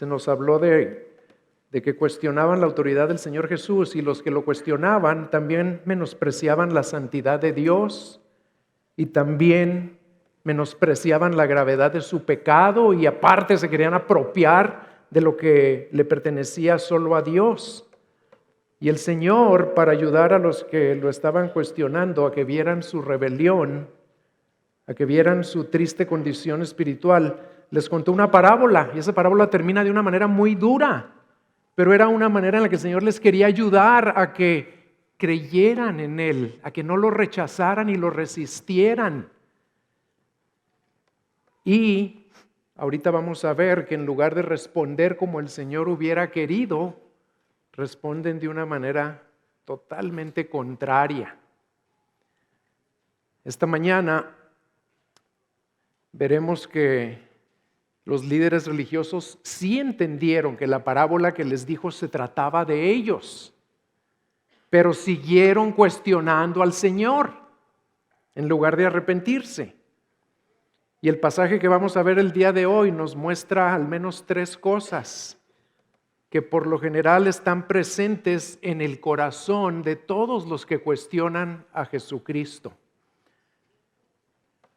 se nos habló de que cuestionaban la autoridad del Señor Jesús, y los que lo cuestionaban también menospreciaban la santidad de Dios y también menospreciaban la gravedad de su pecado, y aparte se querían apropiar de lo que le pertenecía solo a Dios. Y el Señor, para ayudar a los que lo estaban cuestionando a que vieran su rebelión, a que vieran su triste condición espiritual, les contó una parábola, y esa parábola termina de una manera muy dura, pero era una manera en la que el Señor les quería ayudar a que creyeran en Él, a que no lo rechazaran y lo resistieran. Y ahorita vamos a ver que en lugar de responder como el Señor hubiera querido, responden de una manera totalmente contraria. Esta mañana veremos que los líderes religiosos sí entendieron que la parábola que les dijo se trataba de ellos, pero siguieron cuestionando al Señor en lugar de arrepentirse. Y el pasaje que vamos a ver el día de hoy nos muestra al menos 3 cosas que por lo general están presentes en el corazón de todos los que cuestionan a Jesucristo.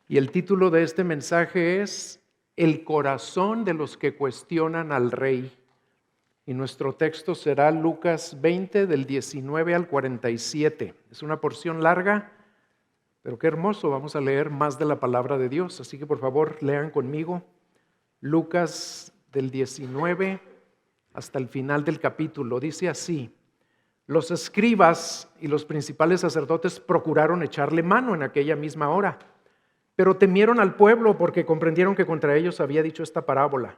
Y el título de este mensaje es El corazón de los que cuestionan al Rey. Y nuestro texto será Lucas 20 del 19 al 47. Es una porción larga, pero qué hermoso, vamos a leer más de la palabra de Dios. Así que por favor lean conmigo Lucas del 19 hasta el final del capítulo. Dice así: los escribas y los principales sacerdotes procuraron echarle mano en aquella misma hora, pero temieron al pueblo porque comprendieron que contra ellos había dicho esta parábola.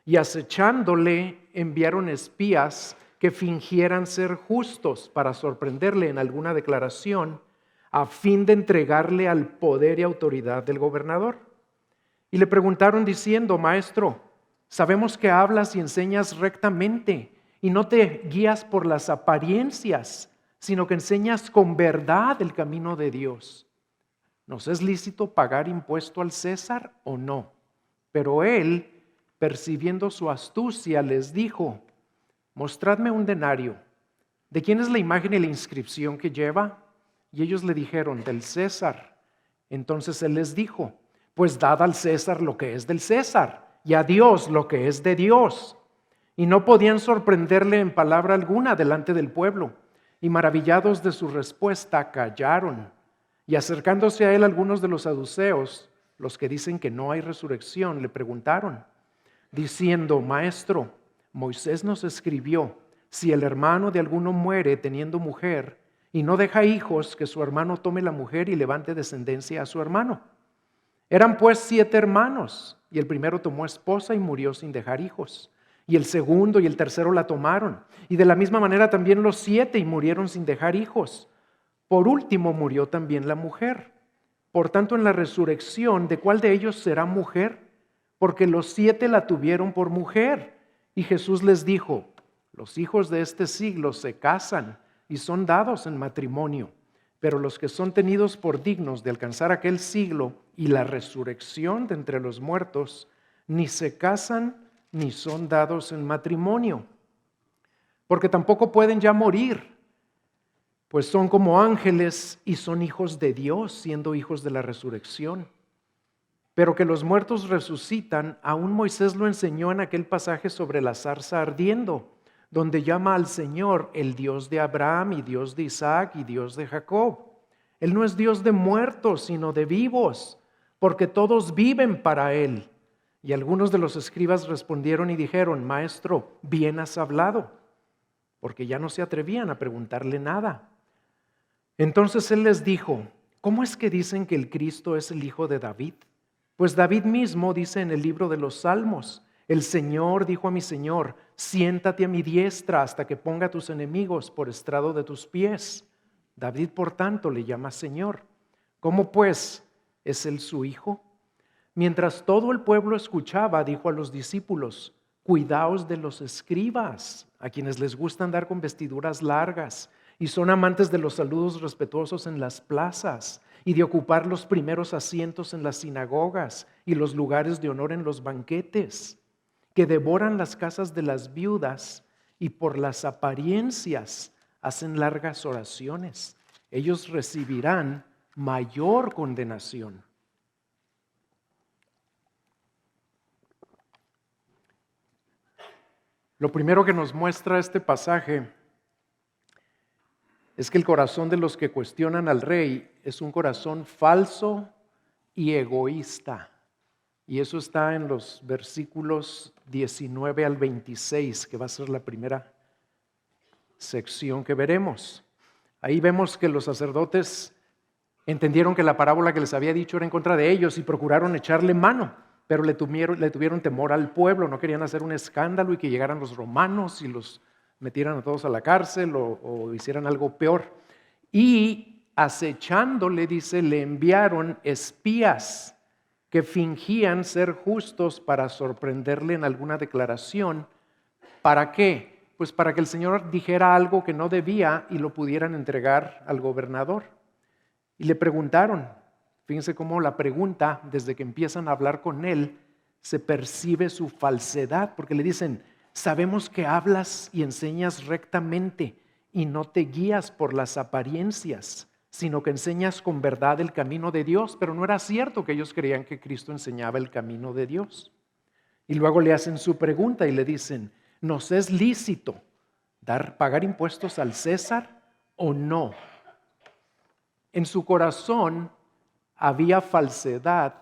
Y acechándole enviaron espías que fingieran ser justos para sorprenderle en alguna declaración, a fin de entregarle al poder y autoridad del gobernador. Y le preguntaron diciendo: Maestro, sabemos que hablas y enseñas rectamente y no te guías por las apariencias, sino que enseñas con verdad el camino de Dios. ¿Nos es lícito pagar impuesto al César o no? Pero él, percibiendo su astucia, les dijo: mostradme un denario. ¿De quién es la imagen y la inscripción que lleva? Y ellos le dijeron: del César. Entonces él les dijo: pues dad al César lo que es del César, y a Dios lo que es de Dios. Y no podían sorprenderle en palabra alguna delante del pueblo, y maravillados de su respuesta, callaron. Y acercándose a él algunos de los saduceos, los que dicen que no hay resurrección, le preguntaron, diciendo: Maestro, Moisés nos escribió, si el hermano de alguno muere teniendo mujer, y no deja hijos, que su hermano tome la mujer y levante descendencia a su hermano. Eran pues 7 hermanos, y el primero tomó esposa y murió sin dejar hijos. Y el segundo y el tercero la tomaron, y de la misma manera también los 7, y murieron sin dejar hijos. Por último murió también la mujer. Por tanto, en la resurrección, ¿de cuál de ellos será mujer? Porque los 7 la tuvieron por mujer. Y Jesús les dijo: los hijos de este siglo se casan y son dados en matrimonio, pero los que son tenidos por dignos de alcanzar aquel siglo y la resurrección de entre los muertos, ni se casan ni son dados en matrimonio, porque tampoco pueden ya morir, pues son como ángeles y son hijos de Dios, siendo hijos de la resurrección. Pero que los muertos resucitan, aún Moisés lo enseñó en aquel pasaje sobre la zarza ardiendo, donde llama al Señor el Dios de Abraham y Dios de Isaac y Dios de Jacob. Él no es Dios de muertos, sino de vivos, porque todos viven para Él. Y algunos de los escribas respondieron y dijeron: Maestro, bien has hablado, porque ya no se atrevían a preguntarle nada. Entonces Él les dijo: ¿cómo es que dicen que el Cristo es el hijo de David? Pues David mismo dice en el libro de los Salmos: el Señor dijo a mi Señor: siéntate a mi diestra hasta que ponga a tus enemigos por estrado de tus pies. David, por tanto, le llama Señor. ¿Cómo pues es él su hijo? Mientras todo el pueblo escuchaba, dijo a los discípulos: cuidaos de los escribas, a quienes les gusta andar con vestiduras largas y son amantes de los saludos respetuosos en las plazas y de ocupar los primeros asientos en las sinagogas y los lugares de honor en los banquetes. que devoran las casas de las viudas y por las apariencias hacen largas oraciones. Ellos recibirán mayor condenación. Lo primero que nos muestra este pasaje es que el corazón de los que cuestionan al rey es un corazón falso y egoísta. Y eso está en los versículos 19 al 26, que va a ser la primera sección que veremos. Ahí vemos que los sacerdotes entendieron que la parábola que les había dicho era en contra de ellos y procuraron echarle mano, pero le tuvieron temor al pueblo, no querían hacer un escándalo y que llegaran los romanos y los metieran a todos a la cárcel o hicieran algo peor. Y acechándole, dice, le enviaron espías que fingían ser justos para sorprenderle en alguna declaración. ¿Para qué? Pues para que el Señor dijera algo que no debía y lo pudieran entregar al gobernador. Y le preguntaron, fíjense cómo la pregunta, desde que empiezan a hablar con él, se percibe su falsedad, porque le dicen, sabemos que hablas y enseñas rectamente y no te guías por las apariencias, sino que enseñas con verdad el camino de Dios. Pero no era cierto que ellos creían que Cristo enseñaba el camino de Dios. Y luego le hacen su pregunta y le dicen, ¿nos es lícito pagar impuestos al César o no? En su corazón había falsedad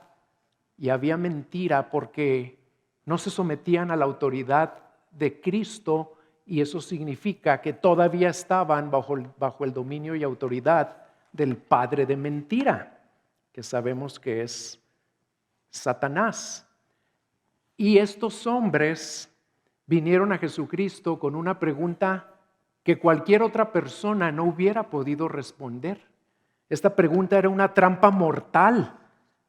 y había mentira porque no se sometían a la autoridad de Cristo, y eso significa que todavía estaban bajo el dominio y autoridad del padre de mentira, que sabemos que es Satanás. Y estos hombres vinieron a Jesucristo con una pregunta que cualquier otra persona no hubiera podido responder. Esta pregunta era una trampa mortal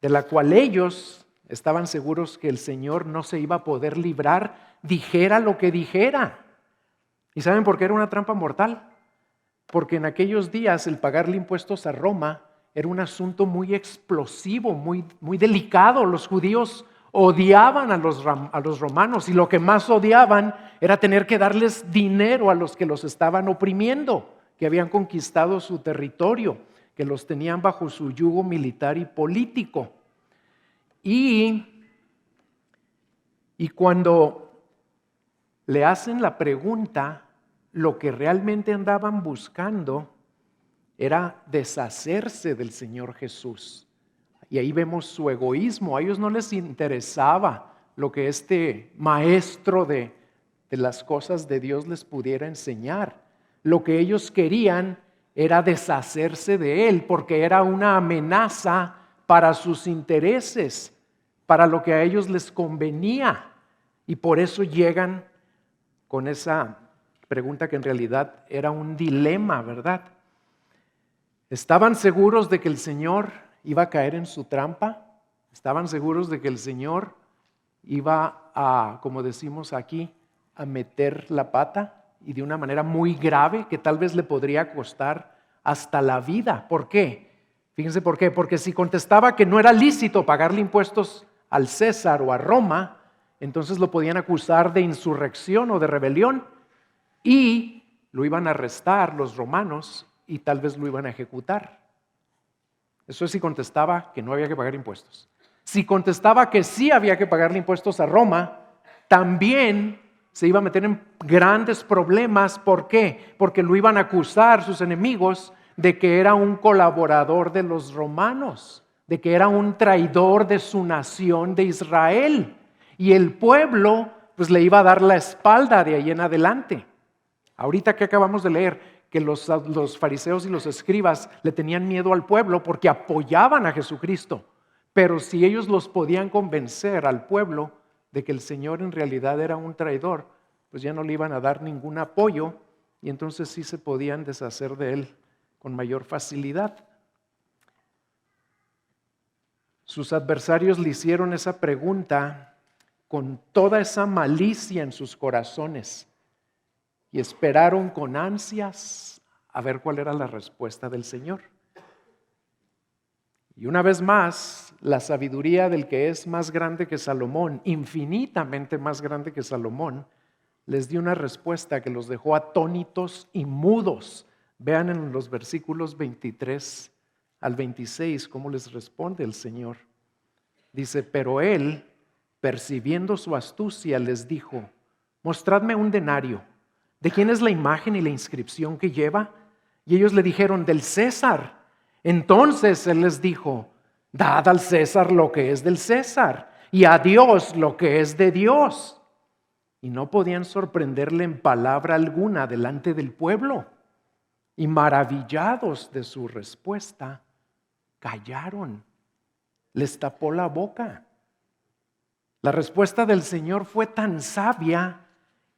de la cual ellos estaban seguros que el Señor no se iba a poder librar, dijera lo que dijera. ¿Y saben por qué era una trampa mortal? Porque en aquellos días el pagarle impuestos a Roma era un asunto muy explosivo, muy delicado. Los judíos odiaban a los romanos y lo que más odiaban era tener que darles dinero a los que los estaban oprimiendo, que habían conquistado su territorio, que los tenían bajo su yugo militar y político. Y cuando le hacen la pregunta, lo que realmente andaban buscando era deshacerse del Señor Jesús. Y ahí vemos su egoísmo. A ellos no les interesaba lo que este maestro de las cosas de Dios les pudiera enseñar. Lo que ellos querían era deshacerse de él, porque era una amenaza para sus intereses, para lo que a ellos les convenía. Y por eso llegan con esa pregunta que en realidad era un dilema, ¿verdad? ¿Estaban seguros de que el Señor iba a caer en su trampa? ¿Estaban seguros de que el Señor iba a, como decimos aquí, a meter la pata y de una manera muy grave que tal vez le podría costar hasta la vida? ¿Por qué? Fíjense por qué. Porque si contestaba que no era lícito pagarle impuestos al César o a Roma, entonces lo podían acusar de insurrección o de rebelión y lo iban a arrestar los romanos y tal vez lo iban a ejecutar. Eso es si contestaba que no había que pagar impuestos. Si contestaba que sí había que pagarle impuestos a Roma, también se iba a meter en grandes problemas. ¿Por qué? Porque lo iban a acusar sus enemigos de que era un colaborador de los romanos, de que era un traidor de su nación de Israel. Y el pueblo pues le iba a dar la espalda de ahí en adelante. Ahorita que acabamos de leer que los fariseos y los escribas le tenían miedo al pueblo porque apoyaban a Jesucristo. Pero si ellos los podían convencer al pueblo de que el Señor en realidad era un traidor, pues ya no le iban a dar ningún apoyo y entonces sí se podían deshacer de él con mayor facilidad. Sus adversarios le hicieron esa pregunta con toda esa malicia en sus corazones y esperaron con ansias a ver cuál era la respuesta del Señor. Y una vez más, la sabiduría del que es más grande que Salomón, infinitamente más grande que Salomón, les dio una respuesta que los dejó atónitos y mudos. Vean en los versículos 23 al 26 cómo les responde el Señor. Dice, pero él, percibiendo su astucia, les dijo, mostradme un denario. ¿De quién es la imagen y la inscripción que lleva? Y ellos le dijeron, del César. Entonces él les dijo, dad al César lo que es del César y a Dios lo que es de Dios. Y no podían sorprenderle en palabra alguna delante del pueblo. Y maravillados de su respuesta, callaron. Les tapó la boca. La respuesta del Señor fue tan sabia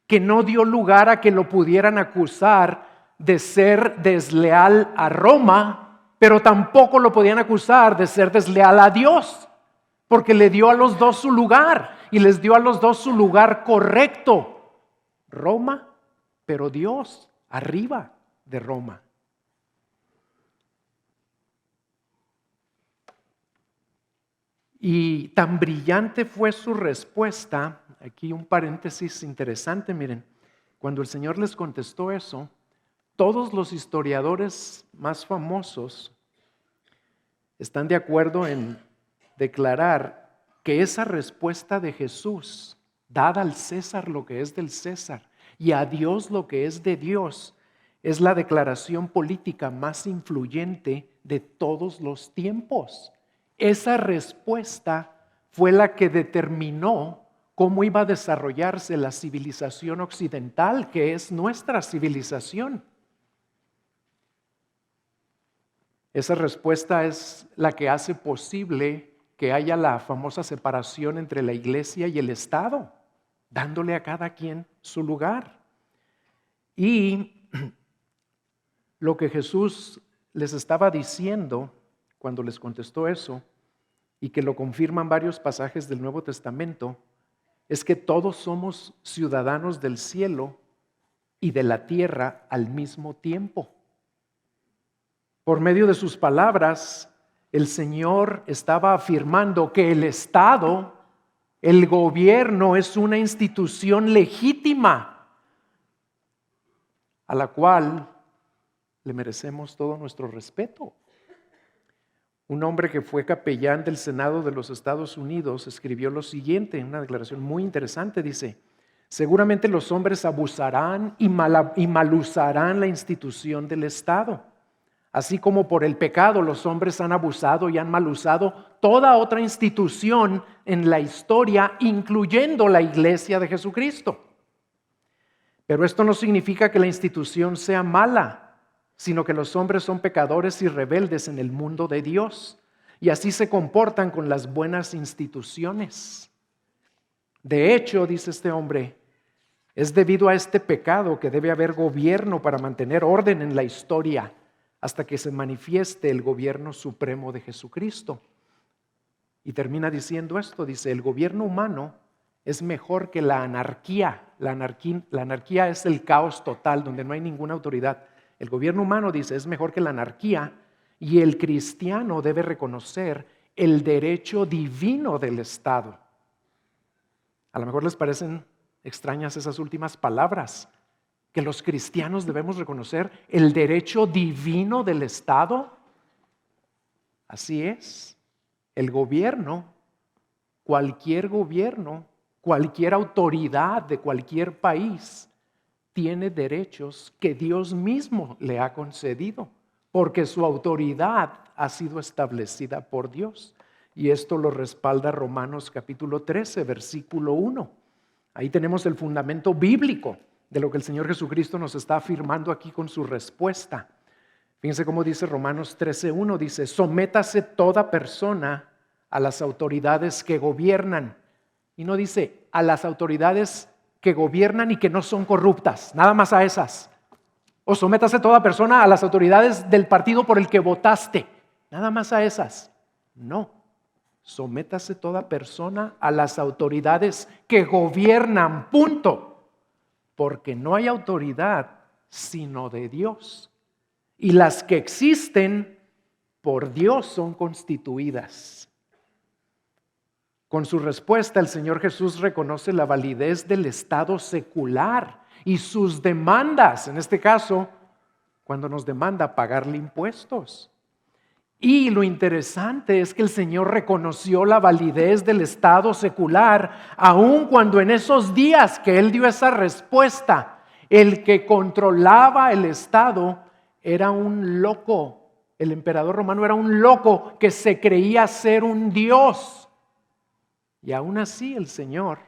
que no dio lugar a que lo pudieran acusar de ser desleal a Roma, pero tampoco lo podían acusar de ser desleal a Dios, porque le dio a los dos su lugar y les dio a los dos su lugar correcto. Roma, pero Dios arriba de Roma. Y tan brillante fue su respuesta, aquí un paréntesis interesante, miren, cuando el Señor les contestó eso, todos los historiadores más famosos están de acuerdo en declarar que esa respuesta de Jesús, dad al César lo que es del César y a Dios lo que es de Dios, es la declaración política más influyente de todos los tiempos. Esa respuesta fue la que determinó cómo iba a desarrollarse la civilización occidental, que es nuestra civilización. Esa respuesta es la que hace posible que haya la famosa separación entre la iglesia y el Estado, dándole a cada quien su lugar. Y lo que Jesús les estaba diciendo cuando les contestó eso, y que lo confirman varios pasajes del Nuevo Testamento, es que todos somos ciudadanos del cielo y de la tierra al mismo tiempo. Por medio de sus palabras, el Señor estaba afirmando que el Estado, el gobierno, es una institución legítima a la cual le merecemos todo nuestro respeto. Un hombre que fue capellán del Senado de los Estados Unidos escribió lo siguiente, en una declaración muy interesante, dice, seguramente los hombres abusarán y malusarán la institución del Estado. Así como por el pecado los hombres han abusado y han malusado toda otra institución en la historia, incluyendo la Iglesia de Jesucristo. Pero esto no significa que la institución sea mala, sino que los hombres son pecadores y rebeldes en el mundo de Dios, y así se comportan con las buenas instituciones. De hecho, dice este hombre, es debido a este pecado que debe haber gobierno para mantener orden en la historia, hasta que se manifieste el gobierno supremo de Jesucristo. Y termina diciendo esto, dice, el gobierno humano es mejor que la anarquía. La anarquía es el caos total, donde no hay ninguna autoridad. El gobierno humano, dice, es mejor que la anarquía, y el cristiano debe reconocer el derecho divino del Estado. A lo mejor les parecen extrañas esas últimas palabras, que los cristianos debemos reconocer el derecho divino del Estado. Así es, el gobierno, cualquier autoridad de cualquier país tiene derechos que Dios mismo le ha concedido, porque su autoridad ha sido establecida por Dios. Y esto lo respalda Romanos capítulo 13, versículo 1. Ahí tenemos el fundamento bíblico de lo que el Señor Jesucristo nos está afirmando aquí con su respuesta. Fíjense cómo dice Romanos 13:1, dice, sométase toda persona a las autoridades que gobiernan. Y no dice a las autoridades que gobiernan y que no son corruptas, nada más a esas. O sométase toda persona a las autoridades del partido por el que votaste, nada más a esas. No, sométase toda persona a las autoridades que gobiernan, punto. Porque no hay autoridad sino de Dios. Y las que existen por Dios son constituidas. Con su respuesta, el Señor Jesús reconoce la validez del Estado secular y sus demandas, en este caso, cuando nos demanda pagarle impuestos. Y lo interesante es que el Señor reconoció la validez del Estado secular, aun cuando en esos días que Él dio esa respuesta, el que controlaba el Estado era un loco. El emperador romano era un loco que se creía ser un dios. Y aún así el Señor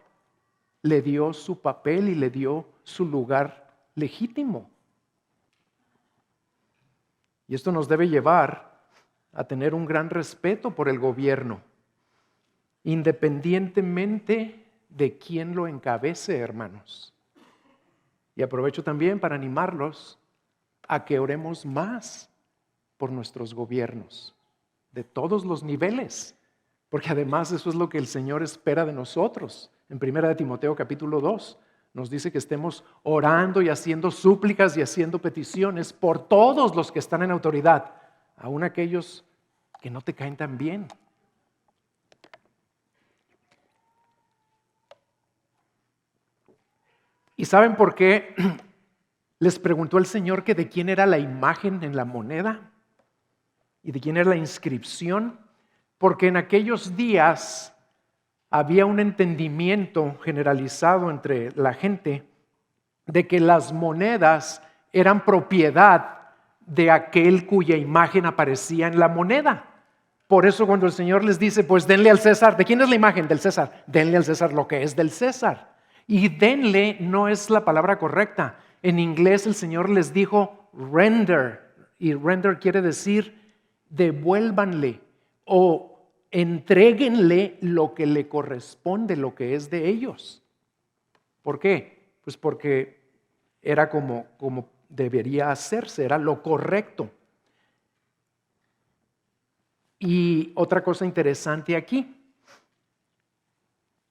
le dio su papel y le dio su lugar legítimo. Y esto nos debe llevar a tener un gran respeto por el gobierno, independientemente de quién lo encabece, hermanos. Y aprovecho también para animarlos a que oremos más por nuestros gobiernos, de todos los niveles, porque además eso es lo que el Señor espera de nosotros. En 1 Timoteo capítulo 2 nos dice que estemos orando y haciendo súplicas y haciendo peticiones por todos los que están en autoridad, aun aquellos que no te caen tan bien. ¿Y saben por qué les preguntó el Señor que de quién era la imagen en la moneda y de quién era la inscripción? Porque en aquellos días había un entendimiento generalizado entre la gente de que las monedas eran propiedad de aquel cuya imagen aparecía en la moneda. Por eso cuando el Señor les dice, pues denle al César, ¿de quién es la imagen? Del César. Denle al César lo que es del César. Y denle no es la palabra correcta. En inglés el Señor les dijo render, y render quiere decir devuélvanle o entréguenle lo que le corresponde, lo que es de ellos. ¿Por qué? Pues porque era como debería hacerse, era lo correcto. Y otra cosa interesante aquí,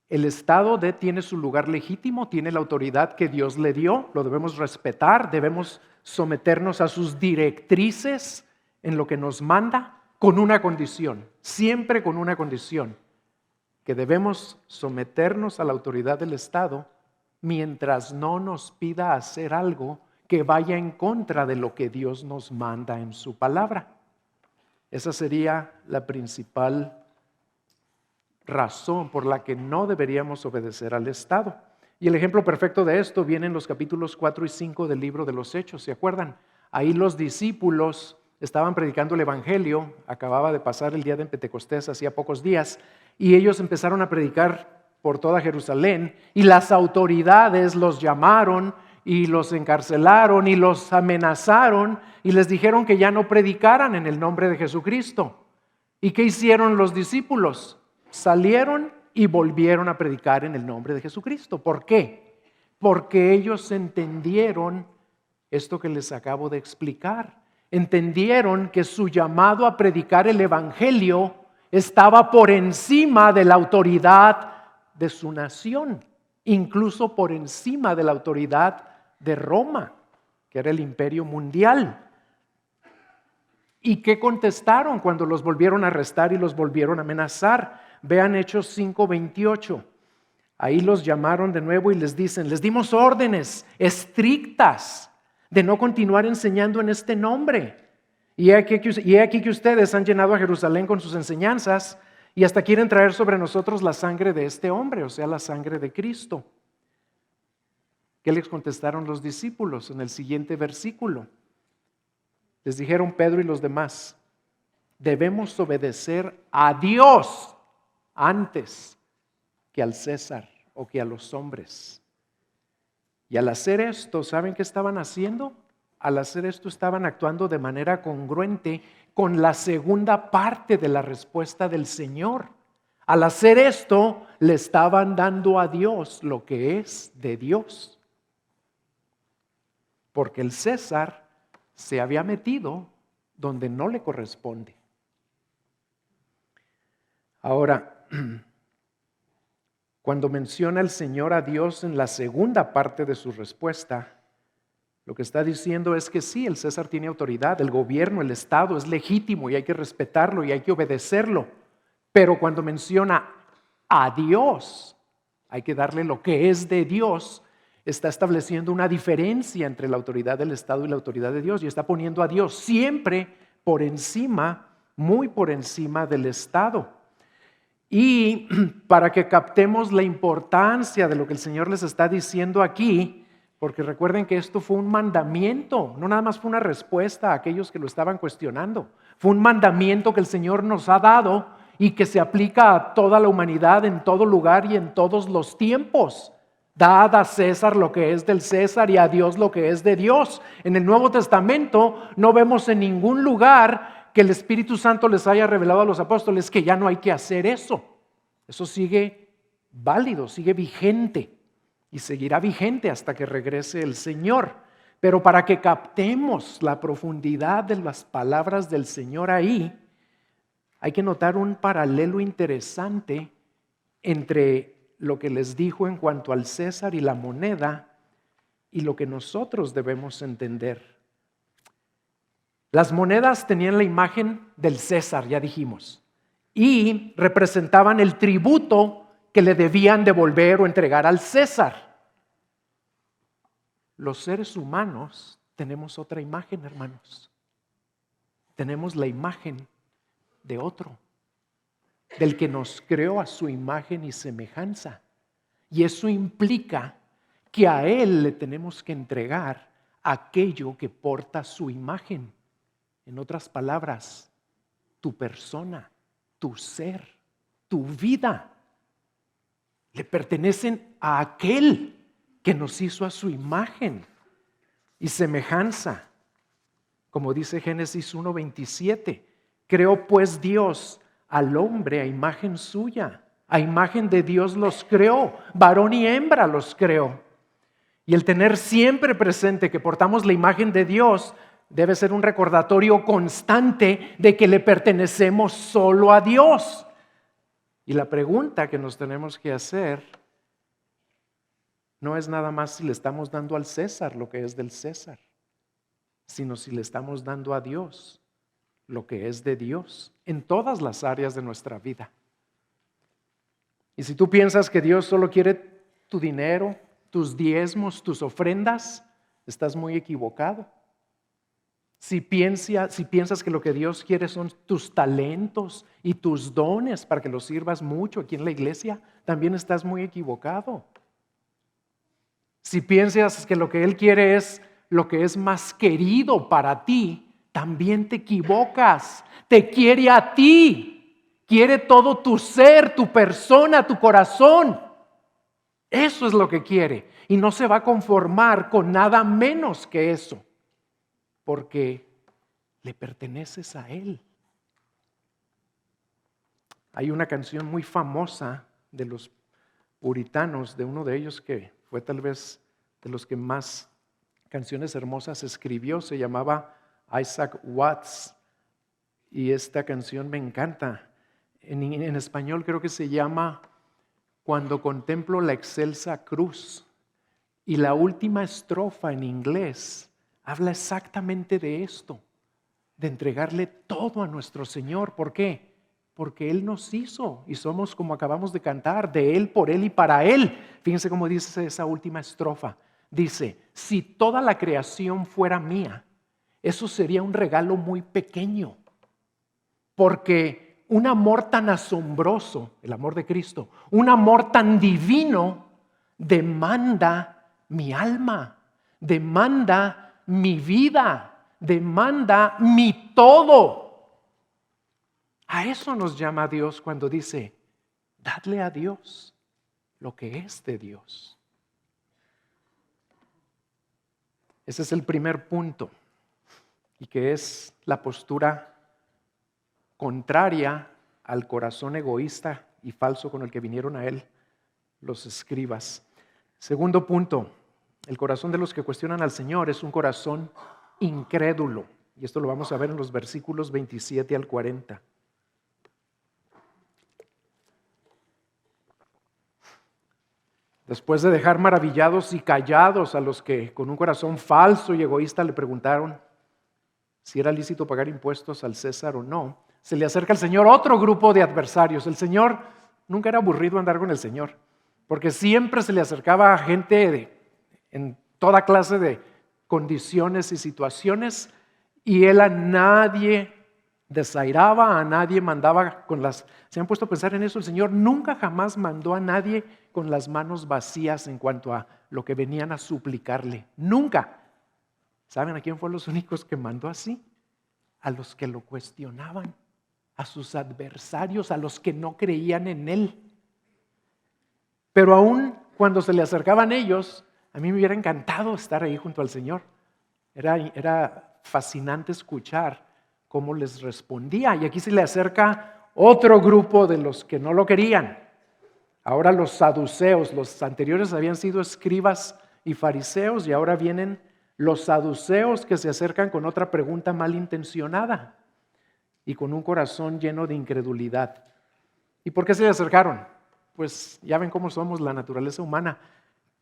el Estado tiene su lugar legítimo, tiene la autoridad que Dios le dio, lo debemos respetar, debemos someternos a sus directrices en lo que nos manda, con una condición, siempre con una condición, que debemos someternos a la autoridad del Estado mientras no nos pida hacer algo que vaya en contra de lo que Dios nos manda en su palabra. Esa sería la principal razón por la que no deberíamos obedecer al Estado. Y el ejemplo perfecto de esto viene en los capítulos 4 y 5 del libro de los Hechos, ¿se acuerdan? Ahí los discípulos estaban predicando el Evangelio, acababa de pasar el día de Pentecostés, hacía pocos días, y ellos empezaron a predicar por toda Jerusalén, y las autoridades los llamaron y los encarcelaron y los amenazaron y les dijeron que ya no predicaran en el nombre de Jesucristo. ¿Y qué hicieron los discípulos? Salieron y volvieron a predicar en el nombre de Jesucristo. ¿Por qué? Porque ellos entendieron esto que les acabo de explicar. Entendieron que su llamado a predicar el Evangelio estaba por encima de la autoridad de su nación, incluso por encima de la autoridad de Roma, que era el imperio mundial. ¿Y qué contestaron cuando los volvieron a arrestar y los volvieron a amenazar? Vean Hechos 5:28. Ahí los llamaron de nuevo y les dicen, les dimos órdenes estrictas de no continuar enseñando en este nombre. Y he aquí que ustedes han llenado a Jerusalén con sus enseñanzas y hasta quieren traer sobre nosotros la sangre de este hombre, o sea, la sangre de Cristo. ¿Qué les contestaron los discípulos en el siguiente versículo? Les dijeron Pedro y los demás, debemos obedecer a Dios antes que al César o que a los hombres. Y al hacer esto, ¿saben qué estaban haciendo? Al hacer esto estaban actuando de manera congruente con la segunda parte de la respuesta del Señor. Al hacer esto, le estaban dando a Dios lo que es de Dios. Porque el César se había metido donde no le corresponde. Ahora, cuando menciona el Señor a Dios en la segunda parte de su respuesta, Lo que está diciendo es que sí, el César tiene autoridad, el gobierno, el Estado es legítimo y hay que respetarlo y hay que obedecerlo. Pero cuando menciona a Dios, hay que darle lo que es de Dios. Está estableciendo una diferencia entre la autoridad del Estado y la autoridad de Dios y está poniendo a Dios siempre por encima, muy por encima del Estado. Y para que captemos la importancia de lo que el Señor les está diciendo aquí, porque recuerden que esto fue un mandamiento, no nada más fue una respuesta a aquellos que lo estaban cuestionando, fue un mandamiento que el Señor nos ha dado y que se aplica a toda la humanidad en todo lugar y en todos los tiempos. Dad a César lo que es del César y a Dios lo que es de Dios. En el Nuevo Testamento no vemos en ningún lugar que el Espíritu Santo les haya revelado a los apóstoles que ya no hay que hacer eso. Eso sigue válido, sigue vigente y seguirá vigente hasta que regrese el Señor. Pero para que captemos la profundidad de las palabras del Señor ahí, hay que notar un paralelo interesante entre lo que les dijo en cuanto al César y la moneda y lo que nosotros debemos entender. Las monedas tenían la imagen del César, ya dijimos, y representaban el tributo que le debían devolver o entregar al César. Los seres humanos tenemos otra imagen, hermanos. Tenemos la imagen de otro, del que nos creó a su imagen y semejanza. Y eso implica que a Él le tenemos que entregar aquello que porta su imagen. En otras palabras, tu persona, tu ser, tu vida, le pertenecen a aquel que nos hizo a su imagen y semejanza. Como dice Génesis 1:27, creó pues Dios al hombre a imagen suya, a imagen de Dios los creó, varón y hembra los creó. Y el tener siempre presente que portamos la imagen de Dios debe ser un recordatorio constante de que le pertenecemos solo a Dios. Y la pregunta que nos tenemos que hacer no es nada más si le estamos dando al César lo que es del César, sino si le estamos dando a Dios lo que es de Dios en todas las áreas de nuestra vida. Y si tú piensas que Dios solo quiere tu dinero, tus diezmos, tus ofrendas, estás muy equivocado. Si piensas que lo que Dios quiere son tus talentos y tus dones para que los sirvas mucho aquí en la iglesia, también estás muy equivocado. Si piensas que lo que Él quiere es lo que es más querido para ti, también te equivocas. Te quiere a ti. Quiere todo tu ser, tu persona, tu corazón. Eso es lo que quiere. Y no se va a conformar con nada menos que eso. Porque le perteneces a Él. Hay una canción muy famosa de los puritanos, de uno de ellos que fue tal vez de los que más canciones hermosas escribió, se llamaba Isaac Watts, y esta canción me encanta. En español creo que se llama Cuando contemplo la excelsa cruz, y la última estrofa en inglés habla exactamente de esto, de entregarle todo a nuestro Señor. ¿Por qué? Porque Él nos hizo y somos, como acabamos de cantar, de Él, por Él y para Él. Fíjense cómo dice esa última estrofa. Dice, si toda la creación fuera mía, eso sería un regalo muy pequeño. Porque un amor tan asombroso, el amor de Cristo, un amor tan divino, demanda mi alma, demanda mi vida, demanda mi todo. A eso nos llama Dios cuando dice, dadle a Dios lo que es de Dios. Ese es el primer punto, y que es la postura contraria al corazón egoísta y falso con el que vinieron a Él los escribas. Segundo punto, el corazón de los que cuestionan al Señor es un corazón incrédulo. Y esto lo vamos a ver en los versículos 27 al 40. Después de dejar maravillados y callados a los que con un corazón falso y egoísta le preguntaron si era lícito pagar impuestos al César o no, se le acerca al Señor otro grupo de adversarios. El Señor nunca era aburrido andar con el Señor, porque siempre se le acercaba a gente en toda clase de condiciones y situaciones, y Él a nadie desairaba, a nadie mandaba con las... ¿Se han puesto a pensar en eso? El Señor nunca jamás mandó a nadie con las manos vacías en cuanto a lo que venían a suplicarle. Nunca. ¿Saben a quién fueron los únicos que mandó así? A los que lo cuestionaban, a sus adversarios, a los que no creían en Él. Pero aún cuando se le acercaban ellos, a mí me hubiera encantado estar ahí junto al Señor. Era fascinante escuchar cómo les respondía. Y aquí se le acerca otro grupo de los que no lo querían. Ahora los saduceos, los anteriores habían sido escribas y fariseos, y ahora vienen los saduceos que se acercan con otra pregunta malintencionada y con un corazón lleno de incredulidad. ¿Y por qué se le acercaron? Pues ya ven cómo somos la naturaleza humana,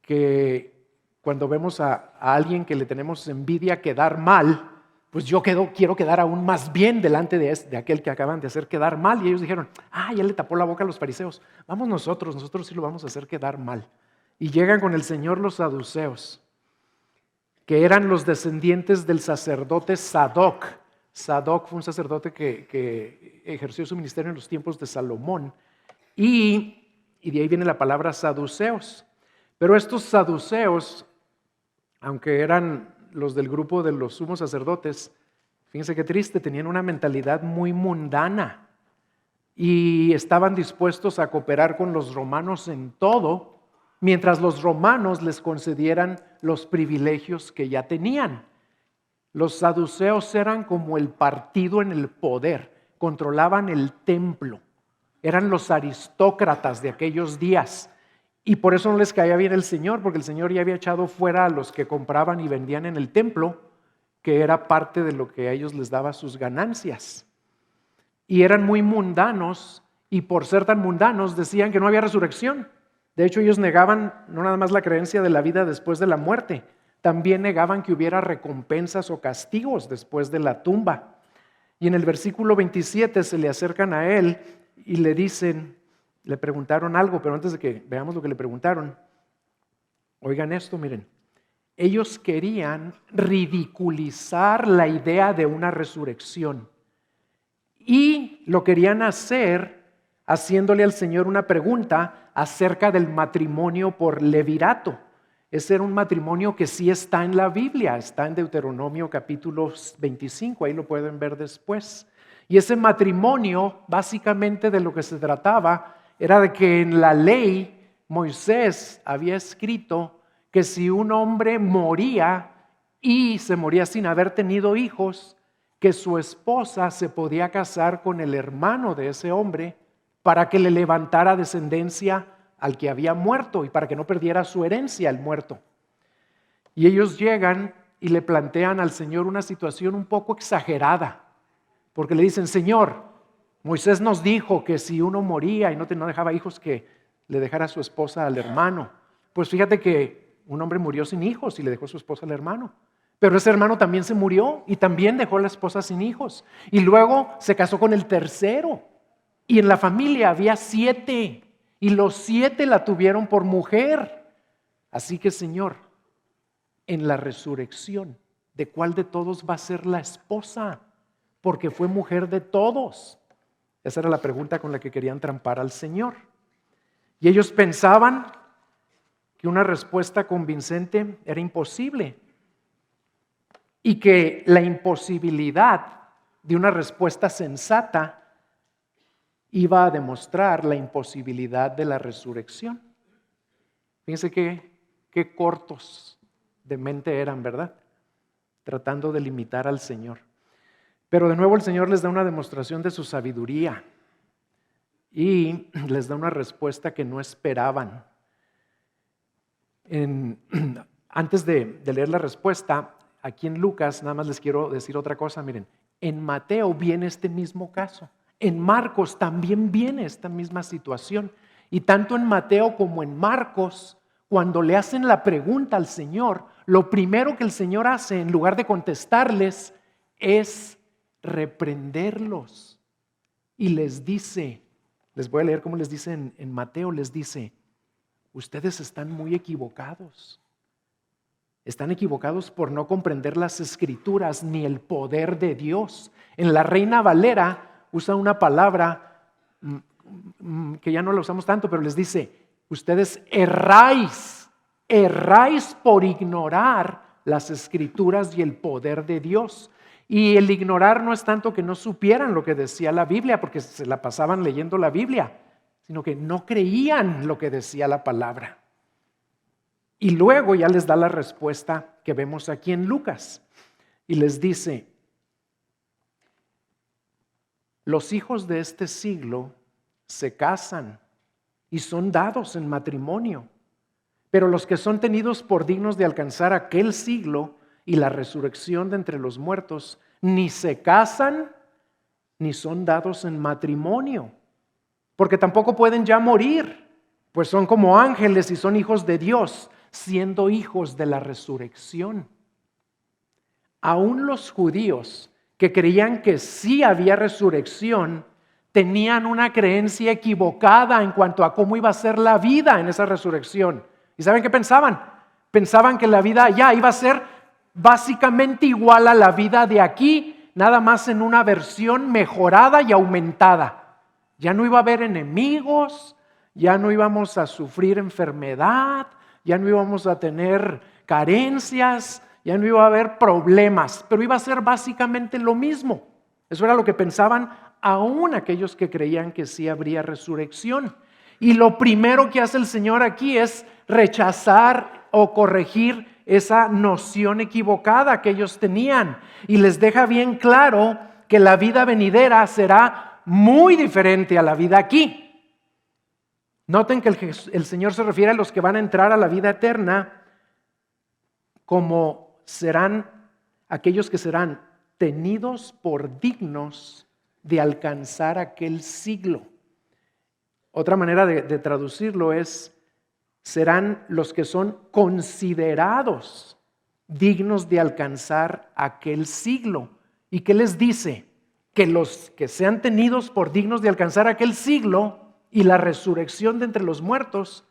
que cuando vemos a alguien que le tenemos envidia quedar mal, pues yo quiero quedar aún más bien delante de aquel que acaban de hacer quedar mal. Y ellos dijeron, ya le tapó la boca a los fariseos, vamos nosotros sí lo vamos a hacer quedar mal. Y llegan con el Señor los saduceos, que eran los descendientes del sacerdote Sadoc. Sadoc fue un sacerdote que ejerció su ministerio en los tiempos de Salomón, y de ahí viene la palabra saduceos. Pero estos saduceos, aunque eran los del grupo de los sumos sacerdotes, fíjense qué triste, tenían una mentalidad muy mundana y estaban dispuestos a cooperar con los romanos en todo, mientras los romanos les concedieran los privilegios que ya tenían. Los saduceos eran como el partido en el poder, controlaban el templo, eran los aristócratas de aquellos días, y por eso no les caía bien el Señor, porque el Señor ya había echado fuera a los que compraban y vendían en el templo, que era parte de lo que a ellos les daba sus ganancias. Y eran muy mundanos, y por ser tan mundanos decían que no había resurrección. De hecho, ellos negaban no nada más la creencia de la vida después de la muerte, también negaban que hubiera recompensas o castigos después de la tumba. Y en el versículo 27 se le acercan a él y le dicen, le preguntaron algo, pero antes de que veamos lo que le preguntaron, oigan esto, miren. Ellos querían ridiculizar la idea de una resurrección y lo querían hacer haciéndole al Señor una pregunta acerca del matrimonio por levirato. Ese era un matrimonio que sí está en la Biblia, está en Deuteronomio capítulo 25, ahí lo pueden ver después. Y ese matrimonio, básicamente de lo que se trataba, era de que en la ley Moisés había escrito que si un hombre moría y se moría sin haber tenido hijos, que su esposa se podía casar con el hermano de ese hombre para que le levantara descendencia al que había muerto y para que no perdiera su herencia el muerto. Y ellos llegan y le plantean al Señor una situación un poco exagerada, porque le dicen, Señor, Moisés nos dijo que si uno moría y no dejaba hijos, que le dejara a su esposa al hermano. Pues fíjate que un hombre murió sin hijos y le dejó a su esposa al hermano. Pero ese hermano también se murió y también dejó a la esposa sin hijos. Y luego se casó con el tercero. Y en la familia había 7. Y los 7 la tuvieron por mujer. Así que, Señor, en la resurrección, ¿de cuál de todos va a ser la esposa? Porque fue mujer de todos. Esa era la pregunta con la que querían trampar al Señor. Y ellos pensaban que una respuesta convincente era imposible y que la imposibilidad de una respuesta sensata iba a demostrar la imposibilidad de la resurrección. Fíjense qué cortos de mente eran, ¿verdad? Tratando de limitar al Señor. Pero de nuevo el Señor les da una demostración de su sabiduría y les da una respuesta que no esperaban. Antes de leer la respuesta, aquí en Lucas, nada más les quiero decir otra cosa, miren, en Mateo viene este mismo caso, en Marcos también viene esta misma situación, y tanto en Mateo como en Marcos, cuando le hacen la pregunta al Señor, lo primero que el Señor hace, en lugar de contestarles, es reprenderlos. Y les dice, les voy a leer cómo les dice en Mateo, les dice: ustedes están muy equivocados. Están equivocados por no comprender las Escrituras ni el poder de Dios. En la Reina Valera usa una palabra que ya no la usamos tanto, pero les dice: ustedes erráis por ignorar las Escrituras y el poder de Dios. Y el ignorar no es tanto que no supieran lo que decía la Biblia, porque se la pasaban leyendo la Biblia, sino que no creían lo que decía la palabra. Y luego ya les da la respuesta que vemos aquí en Lucas. Y les dice: los hijos de este siglo se casan y son dados en matrimonio, pero los que son tenidos por dignos de alcanzar aquel siglo y la resurrección de entre los muertos, ni se casan ni son dados en matrimonio, porque tampoco pueden ya morir, pues son como ángeles y son hijos de Dios, siendo hijos de la resurrección. Aún los judíos que creían que sí había resurrección, tenían una creencia equivocada en cuanto a cómo iba a ser la vida en esa resurrección. ¿Y saben qué pensaban? Pensaban que la vida allá iba a ser básicamente igual a la vida de aquí, nada más en una versión mejorada y aumentada. Ya no iba a haber enemigos, ya no íbamos a sufrir enfermedad, ya no íbamos a tener carencias, ya no iba a haber problemas, pero iba a ser básicamente lo mismo. Eso era lo que pensaban aún aquellos que creían que sí habría resurrección. Y lo primero que hace el Señor aquí es rechazar o corregir esa noción equivocada que ellos tenían. Y les deja bien claro que la vida venidera será muy diferente a la vida aquí. Noten que el Señor se refiere a los que van a entrar a la vida eterna como serán aquellos que serán tenidos por dignos de alcanzar aquel siglo. Otra manera de traducirlo es: serán los que son considerados dignos de alcanzar aquel siglo. ¿Y qué les dice? Que los que sean tenidos por dignos de alcanzar aquel siglo y la resurrección de entre los muertos,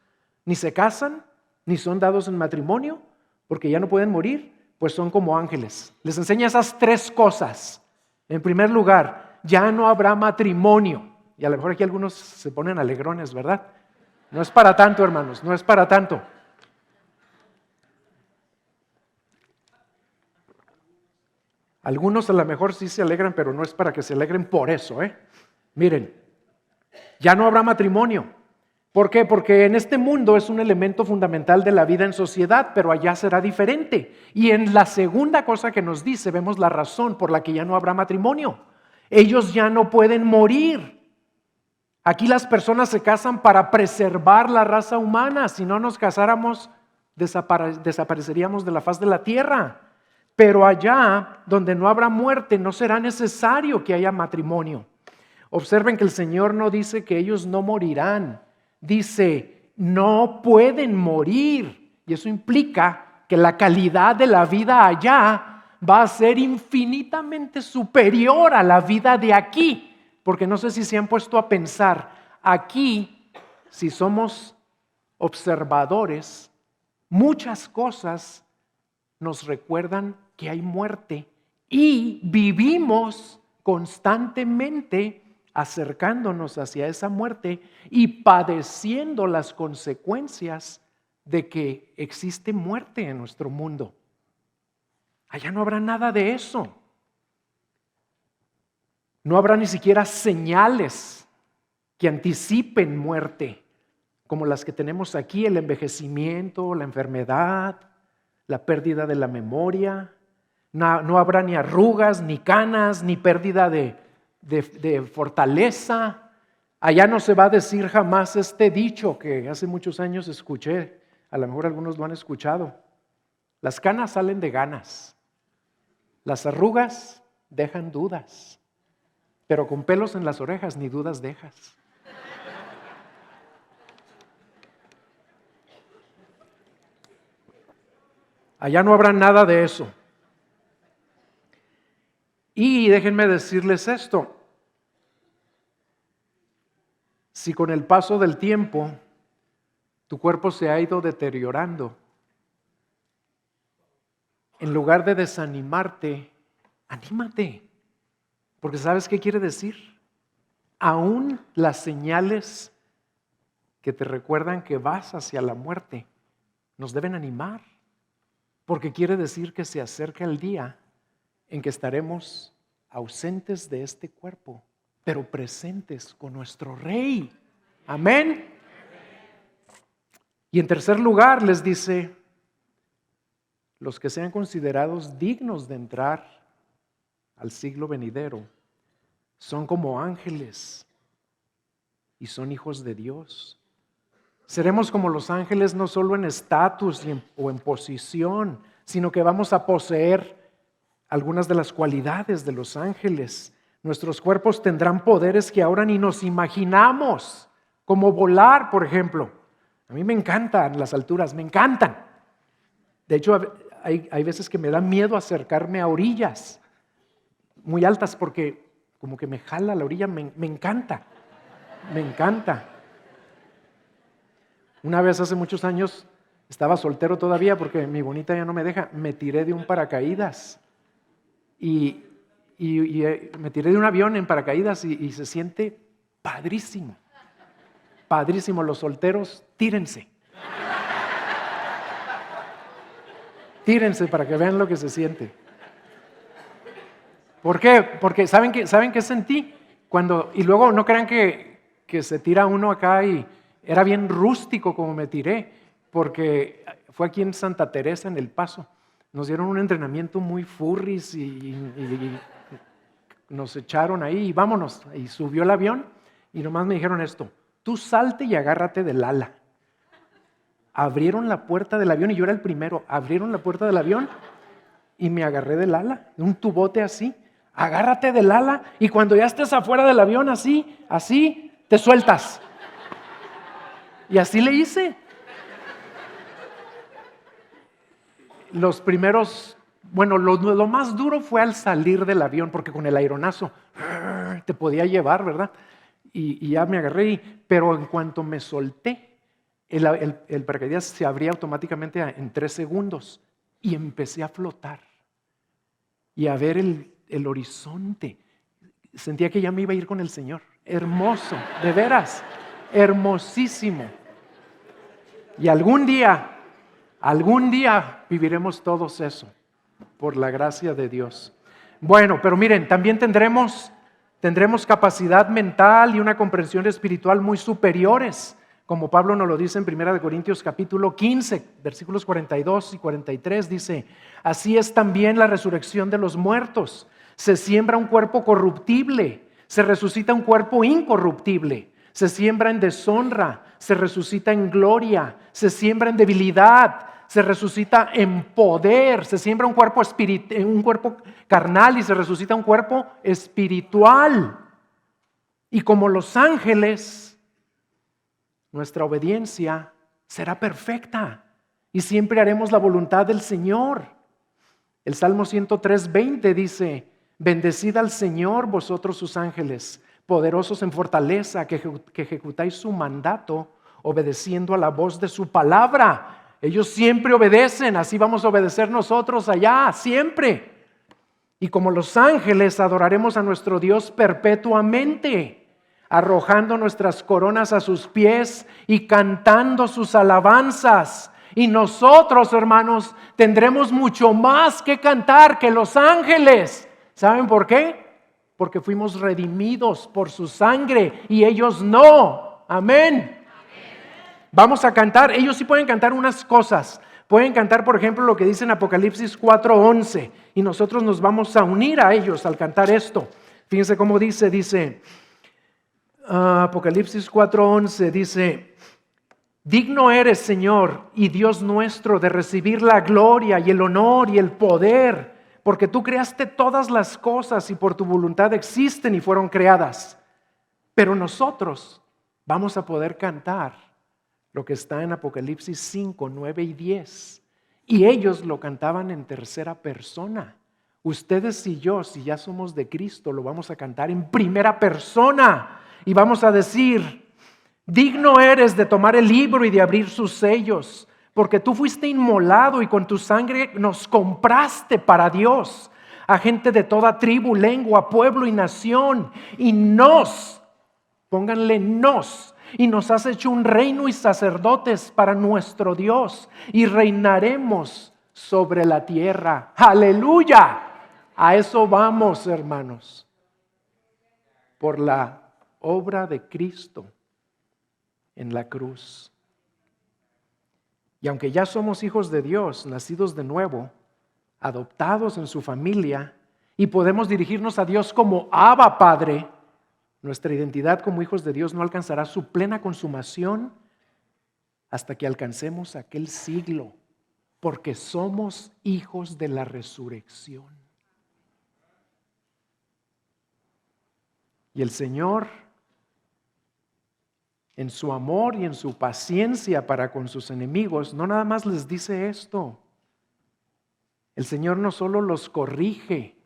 ni se casan, ni son dados en matrimonio, porque ya no pueden morir, pues son como ángeles. Les enseña esas tres cosas. En primer lugar, ya no habrá matrimonio. Y a lo mejor aquí algunos se ponen alegrones, ¿verdad? No es para tanto, hermanos, no es para tanto. Algunos a lo mejor sí se alegran, pero no es para que se alegren por eso, ¿eh? Miren, ya no habrá matrimonio. ¿Por qué? Porque en este mundo es un elemento fundamental de la vida en sociedad, pero allá será diferente. Y en la segunda cosa que nos dice, vemos la razón por la que ya no habrá matrimonio. Ellos ya no pueden morir. Aquí las personas se casan para preservar la raza humana. Si no nos casáramos, desapareceríamos de la faz de la tierra. Pero allá, donde no habrá muerte, no será necesario que haya matrimonio. Observen que el Señor no dice que ellos no morirán. Dice, no pueden morir. Y eso implica que la calidad de la vida allá va a ser infinitamente superior a la vida de aquí. Porque no sé si se han puesto a pensar, aquí, si somos observadores, muchas cosas nos recuerdan que hay muerte y vivimos constantemente acercándonos hacia esa muerte y padeciendo las consecuencias de que existe muerte en nuestro mundo. Allá no habrá nada de eso. No habrá ni siquiera señales que anticipen muerte, como las que tenemos aquí: el envejecimiento, la enfermedad, la pérdida de la memoria. No habrá ni arrugas, ni canas, ni pérdida de fortaleza. Allá no se va a decir jamás este dicho que hace muchos años escuché, a lo mejor algunos lo han escuchado: las canas salen de ganas, las arrugas dejan dudas, pero con pelos en las orejas ni dudas dejas. Allá no habrá nada de eso. Y déjenme decirles esto. Si con el paso del tiempo tu cuerpo se ha ido deteriorando, en lugar de desanimarte, anímate. Porque ¿sabes qué quiere decir? Aún las señales que te recuerdan que vas hacia la muerte nos deben animar. Porque quiere decir que se acerca el día en que estaremos ausentes de este cuerpo, pero presentes con nuestro Rey. Amén. Y en tercer lugar les dice, los que sean considerados dignos de entrar al siglo venidero son como ángeles y son hijos de Dios. Seremos como los ángeles no solo en estatus o en posición, sino que vamos a poseer algunas de las cualidades de los ángeles. Nuestros cuerpos tendrán poderes que ahora ni nos imaginamos, como volar, por ejemplo. A mí me encantan las alturas, me encantan. De hecho, hay veces que me da miedo acercarme a orillas muy altas porque como que me jala la orilla, me encanta, me encanta. Una vez hace muchos años, estaba soltero todavía porque mi bonita ya no me deja, me tiré de un paracaídas y me tiré de un avión en paracaídas y se siente padrísimo, padrísimo. Los solteros, tírense. Tírense para que vean lo que se siente. ¿Por qué? Porque ¿saben qué sentí? Y luego no crean que se tira uno acá y era bien rústico como me tiré, porque fue aquí en Santa Teresa, en El Paso. Nos dieron un entrenamiento muy furris y nos echaron ahí y vámonos. Y subió el avión y nomás me dijeron esto: tú salte y agárrate del ala. Abrieron la puerta del avión y yo era el primero. Abrieron la puerta del avión y me agarré del ala, de un tubote así. Agárrate del ala y cuando ya estés afuera del avión así, te sueltas. Y así le hice. Los primeros, lo más duro fue al salir del avión, porque con el aeronazo te podía llevar, ¿verdad? Y ya me agarré, pero en cuanto me solté, el paracaídas se abría automáticamente en 3 segundos y empecé a flotar y a ver el horizonte. Sentía que ya me iba a ir con el Señor. Hermoso, de veras, hermosísimo. Y algún día viviremos todos eso, por la gracia de Dios. Bueno, pero miren, también tendremos capacidad mental y una comprensión espiritual muy superiores, como Pablo nos lo dice en 1 Corintios capítulo 15, versículos 42 y 43, dice: así es también la resurrección de los muertos. Se siembra un cuerpo corruptible, se resucita un cuerpo incorruptible. Se siembra en deshonra, se resucita en gloria. Se siembra en debilidad, se resucita en poder. Se siembra un cuerpo carnal y se resucita un cuerpo espiritual. Y como los ángeles, nuestra obediencia será perfecta y siempre haremos la voluntad del Señor. El Salmo 103:20 dice: bendecid al Señor vosotros sus ángeles, poderosos en fortaleza, que ejecutáis su mandato, obedeciendo a la voz de su palabra. Ellos siempre obedecen, así vamos a obedecer nosotros allá, siempre. Y como los ángeles adoraremos a nuestro Dios perpetuamente, arrojando nuestras coronas a sus pies y cantando sus alabanzas. Y nosotros, hermanos, tendremos mucho más que cantar que los ángeles. ¿Saben por qué? Porque fuimos redimidos por su sangre y ellos no. Amén. Vamos a cantar. Ellos sí pueden cantar unas cosas. Pueden cantar, por ejemplo, lo que dice en Apocalipsis 4:11. Y nosotros nos vamos a unir a ellos al cantar esto. Fíjense cómo dice Apocalipsis 4:11, dice: digno eres, Señor y Dios nuestro, de recibir la gloria y el honor y el poder, porque tú creaste todas las cosas y por tu voluntad existen y fueron creadas. Pero nosotros vamos a poder cantar lo que está en Apocalipsis 5, 9 y 10. Y ellos lo cantaban en tercera persona. Ustedes y yo, si ya somos de Cristo, lo vamos a cantar en primera persona. Y vamos a decir: digno eres de tomar el libro y de abrir sus sellos, porque tú fuiste inmolado y con tu sangre nos compraste para Dios, a gente de toda tribu, lengua, pueblo y nación. Y pónganle nos, y nos has hecho un reino y sacerdotes para nuestro Dios, y reinaremos sobre la tierra. ¡Aleluya! A eso vamos, hermanos, por la obra de Cristo en la cruz. Y aunque ya somos hijos de Dios, nacidos de nuevo, adoptados en su familia, y podemos dirigirnos a Dios como Abba Padre, nuestra identidad como hijos de Dios no alcanzará su plena consumación hasta que alcancemos aquel siglo, porque somos hijos de la resurrección. Y el Señor, en su amor y en su paciencia para con sus enemigos, no nada más les dice esto. El Señor no solo los corrige,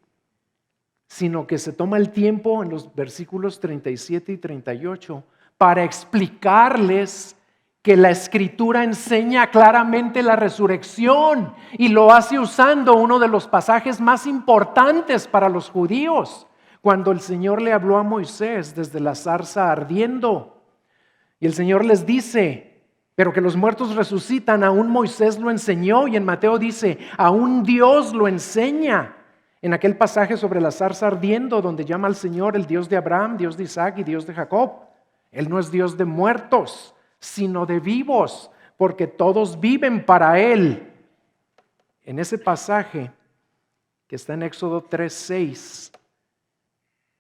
sino que se toma el tiempo en los versículos 37 y 38 para explicarles que la Escritura enseña claramente la resurrección, y lo hace usando uno de los pasajes más importantes para los judíos, cuando el Señor le habló a Moisés desde la zarza ardiendo. Y el Señor les dice: pero que los muertos resucitan, aún Moisés lo enseñó. Y en Mateo dice: aún Dios lo enseña. En aquel pasaje sobre la zarza ardiendo, donde llama al Señor el Dios de Abraham, Dios de Isaac y Dios de Jacob. Él no es Dios de muertos, sino de vivos, porque todos viven para Él. En ese pasaje que está en Éxodo 3:6,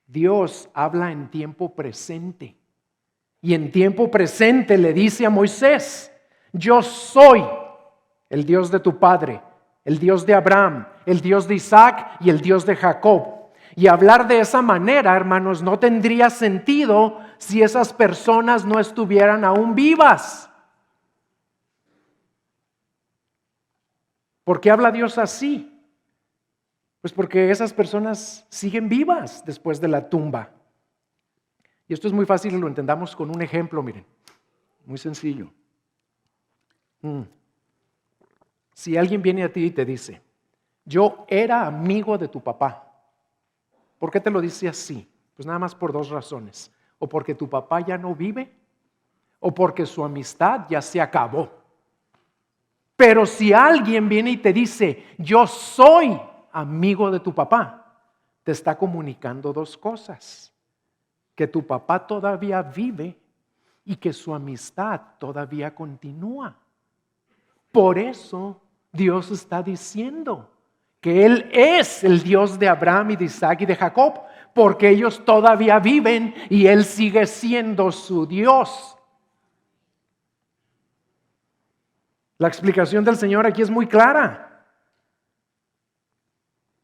Dios habla en tiempo presente. Y en tiempo presente le dice a Moisés: yo soy el Dios de tu padre, el Dios de Abraham, el Dios de Isaac y el Dios de Jacob. Y hablar de esa manera, hermanos, no tendría sentido si esas personas no estuvieran aún vivas. ¿Por qué habla Dios así? Pues porque esas personas siguen vivas después de la tumba. Y esto es muy fácil y lo entendamos con un ejemplo, miren, muy sencillo. Si alguien viene a ti y te dice: yo era amigo de tu papá, ¿por qué te lo dice así? Pues nada más por dos razones: o porque tu papá ya no vive, o porque su amistad ya se acabó. Pero si alguien viene y te dice: yo soy amigo de tu papá, te está comunicando dos cosas: que tu papá todavía vive y que su amistad todavía continúa. Por eso Dios está diciendo que Él es el Dios de Abraham y de Isaac y de Jacob, porque ellos todavía viven y Él sigue siendo su Dios. La explicación del Señor aquí es muy clara.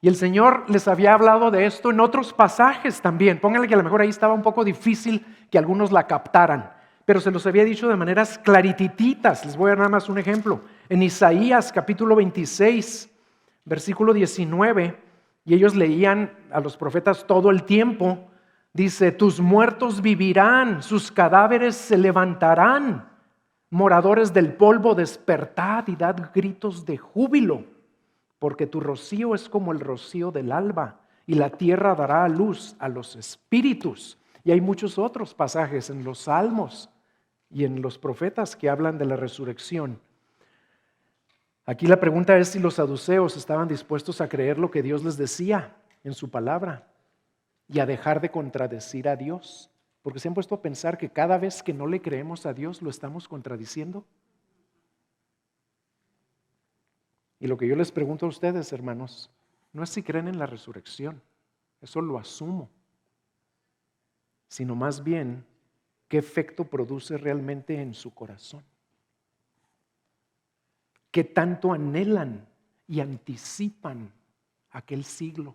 Y el Señor les había hablado de esto en otros pasajes también. Pónganle que a lo mejor ahí estaba un poco difícil que algunos la captaran, pero se los había dicho de maneras claritititas. Les voy a dar nada más un ejemplo. En Isaías capítulo 26, versículo 19, y ellos leían a los profetas todo el tiempo, dice: tus muertos vivirán, sus cadáveres se levantarán. Moradores del polvo, despertad y dad gritos de júbilo, porque tu rocío es como el rocío del alba, y la tierra dará a luz a los espíritus. Y hay muchos otros pasajes en los Salmos y en los profetas que hablan de la resurrección. Aquí la pregunta es si los saduceos estaban dispuestos a creer lo que Dios les decía en su palabra y a dejar de contradecir a Dios, porque se han puesto a pensar que cada vez que no le creemos a Dios lo estamos contradiciendo. Y lo que yo les pregunto a ustedes, hermanos, no es si creen en la resurrección, eso lo asumo, sino más bien qué efecto produce realmente en su corazón. ¿Qué tanto anhelan y anticipan aquel siglo?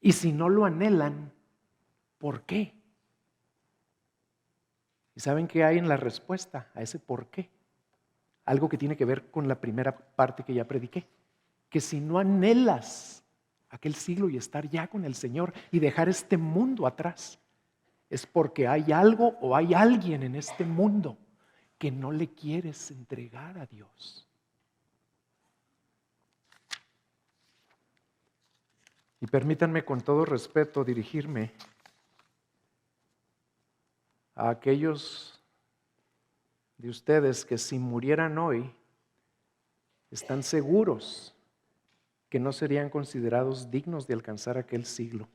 Y si no lo anhelan, ¿por qué? ¿Y saben qué hay en la respuesta a ese por qué? algo que tiene que ver con la primera parte que ya prediqué, que si no anhelas aquel siglo y estar ya con el Señor y dejar este mundo atrás, es porque hay algo o hay alguien en este mundo que no le quieres entregar a Dios. Y permítanme con todo respeto dirigirme a aquellos de ustedes que si murieran hoy, están seguros que no serían considerados dignos de alcanzar aquel siglo,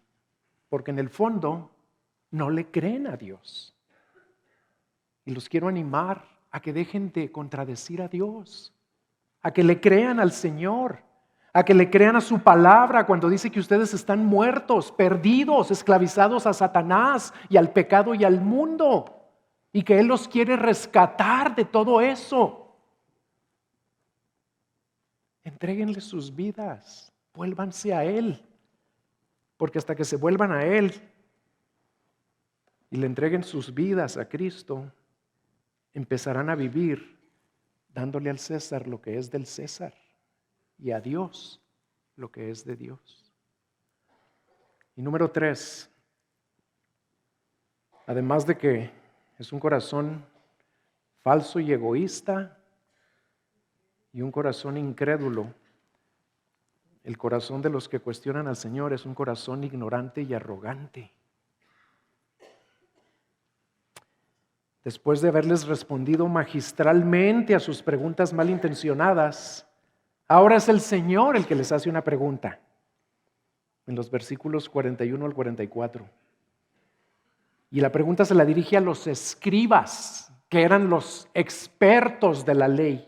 porque en el fondo no le creen a Dios. Y los quiero animar a que dejen de contradecir a Dios, a que le crean al Señor, a que le crean a su palabra cuando dice que ustedes están muertos, perdidos, esclavizados a Satanás y al pecado y al mundo, y que Él los quiere rescatar de todo eso. Entréguenle sus vidas, vuélvanse a Él, porque hasta que se vuelvan a Él y le entreguen sus vidas a Cristo, empezarán a vivir dándole al César lo que es del César y a Dios lo que es de Dios. Y número 3, además de que es un corazón falso y egoísta y un corazón incrédulo, el corazón de los que cuestionan al Señor es un corazón ignorante y arrogante. Después de haberles respondido magistralmente a sus preguntas malintencionadas, ahora es el Señor el que les hace una pregunta. En los versículos 41 al 44. Y la pregunta se la dirige a los escribas, que eran los expertos de la ley.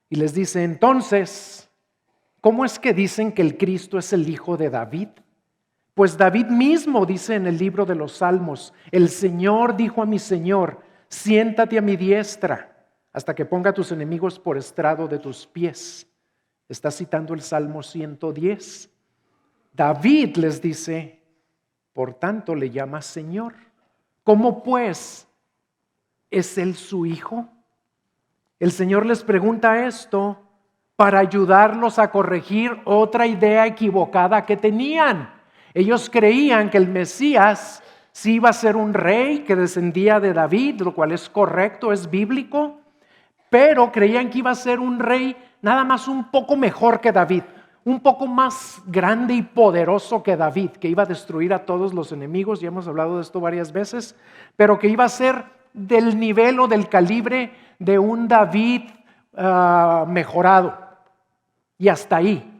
Y les dice, entonces, ¿cómo es que dicen que el Cristo es el hijo de David? Pues David mismo dice en el libro de los Salmos, el Señor dijo a mi Señor, siéntate a mi diestra hasta que ponga a tus enemigos por estrado de tus pies. Está citando el Salmo 110. David les dice, por tanto le llama Señor. ¿Cómo pues es Él su hijo? El Señor les pregunta esto para ayudarlos a corregir otra idea equivocada que tenían. Ellos creían que el Mesías sí iba a ser un rey que descendía de David, lo cual es correcto, es bíblico, pero creían que iba a ser un rey nada más un poco mejor que David, un poco más grande y poderoso que David, que iba a destruir a todos los enemigos, ya hemos hablado de esto varias veces, pero que iba a ser del nivel o del calibre de un David mejorado. Y hasta ahí.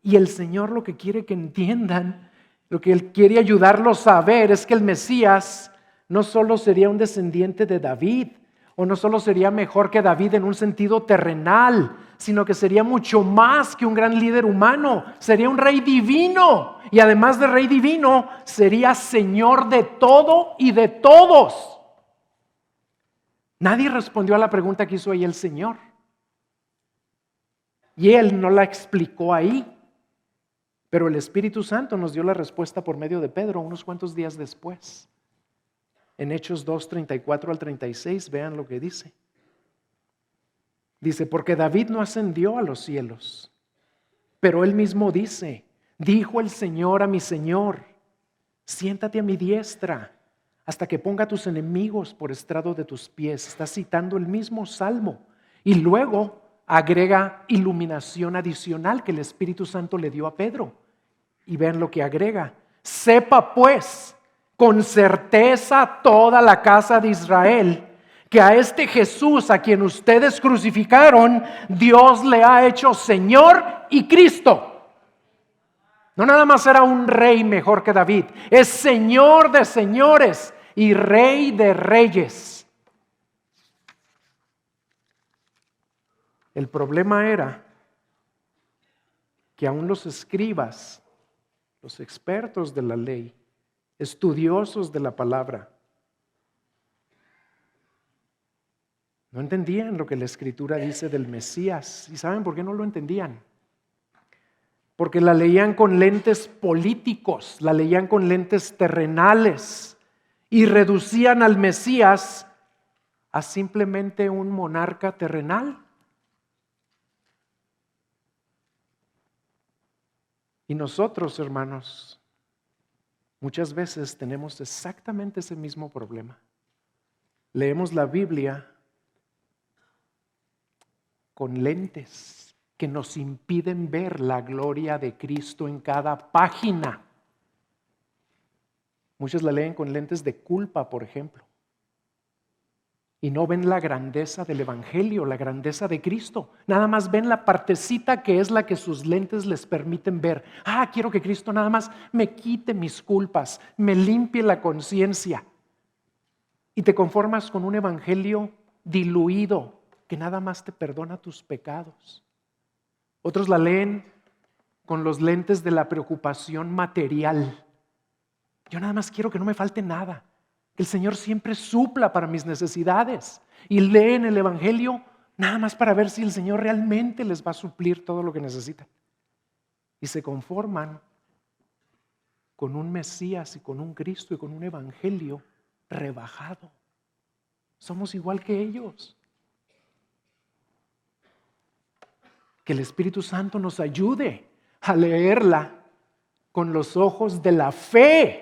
Y el Señor lo que quiere que entiendan, lo que Él quiere ayudarlos a ver es que el Mesías no solo sería un descendiente de David, o no solo sería mejor que David en un sentido terrenal, sino que sería mucho más que un gran líder humano, sería un rey divino, y además de rey divino, sería Señor de todo y de todos. Nadie respondió a la pregunta que hizo ahí el Señor, y Él no la explicó ahí. Pero el Espíritu Santo nos dio la respuesta por medio de Pedro unos cuantos días después. En Hechos 2, 34 al 36, vean lo que dice. Dice, porque David no ascendió a los cielos, pero él mismo dice, dijo el Señor a mi Señor, siéntate a mi diestra hasta que ponga a tus enemigos por estrado de tus pies. Está citando el mismo salmo. Y luego agrega iluminación adicional que el Espíritu Santo le dio a Pedro. Y vean lo que agrega. Sepa pues con certeza toda la casa de Israel que a este Jesús a quien ustedes crucificaron, Dios le ha hecho Señor y Cristo. No nada más era un rey mejor que David, es Señor de señores y Rey de reyes. El problema era que aún los escribas, los expertos de la ley, estudiosos de la palabra, no entendían lo que la Escritura dice del Mesías. ¿Y saben por qué no lo entendían? Porque la leían con lentes políticos, la leían con lentes terrenales y reducían al Mesías a simplemente un monarca terrenal. Y nosotros, hermanos, muchas veces tenemos exactamente ese mismo problema. Leemos la Biblia con lentes que nos impiden ver la gloria de Cristo en cada página. Muchos la leen con lentes de culpa, por ejemplo, y no ven la grandeza del Evangelio, la grandeza de Cristo. Nada más ven la partecita que es la que sus lentes les permiten ver. Quiero que Cristo nada más me quite mis culpas, me limpie la conciencia. Y te conformas con un Evangelio diluido que nada más te perdona tus pecados. Otros la leen con los lentes de la preocupación material. Yo nada más quiero que no me falte nada, que el Señor siempre supla para mis necesidades. Y leen el Evangelio nada más para ver si el Señor realmente les va a suplir todo lo que necesitan. Y se conforman con un Mesías y con un Cristo y con un Evangelio rebajado. Somos igual que ellos. Que el Espíritu Santo nos ayude a leerla con los ojos de la fe,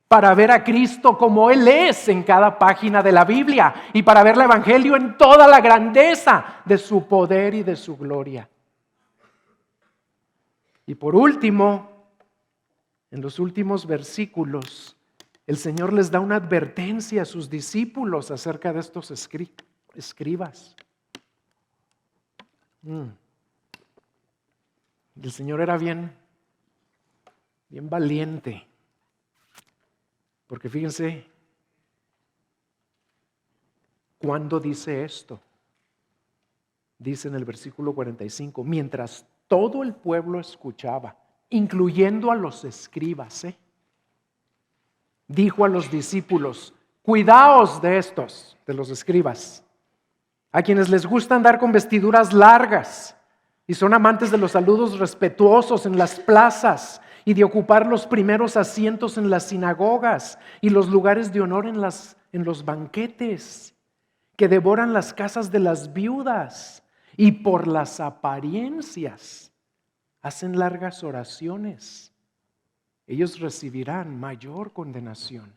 para ver a Cristo como Él es en cada página de la Biblia y para ver el Evangelio en toda la grandeza de su poder y de su gloria. Y por último, en los últimos versículos, el Señor les da una advertencia a sus discípulos acerca de estos escribas. El Señor era bien valiente. Porque fíjense, ¿cuándo dice esto? Dice en el versículo 45, mientras todo el pueblo escuchaba, incluyendo a los escribas, dijo a los discípulos, cuidaos de estos, de los escribas, a quienes les gusta andar con vestiduras largas y son amantes de los saludos respetuosos en las plazas y de ocupar los primeros asientos en las sinagogas y los lugares de honor en los banquetes, que devoran las casas de las viudas y por las apariencias hacen largas oraciones. Ellos recibirán mayor condenación.